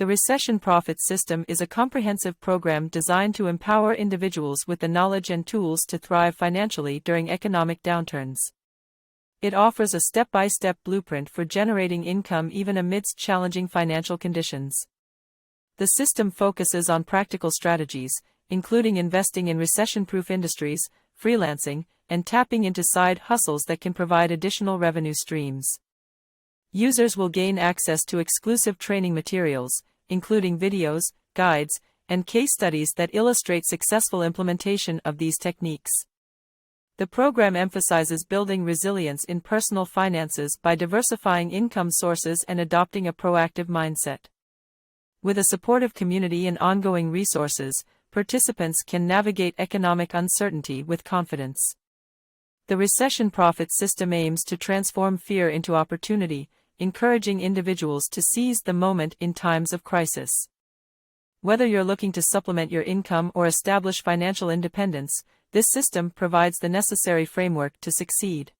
The Recession Profits System is a comprehensive program designed to empower individuals with the knowledge and tools to thrive financially during economic downturns. It offers a step-by-step blueprint for generating income even amidst challenging financial conditions. The system focuses on practical strategies, including investing in recession-proof industries, freelancing, and tapping into side hustles that can provide additional revenue streams. Users will gain access to exclusive training materials, including videos, guides, and case studies that illustrate successful implementation of these techniques. The program emphasizes building resilience in personal finances by diversifying income sources and adopting a proactive mindset. With a supportive community and ongoing resources, participants can navigate economic uncertainty with confidence. The Recession Profits System aims to transform fear into opportunity, encouraging individuals to seize the moment in times of crisis. Whether you're looking to supplement your income or establish financial independence, this system provides the necessary framework to succeed.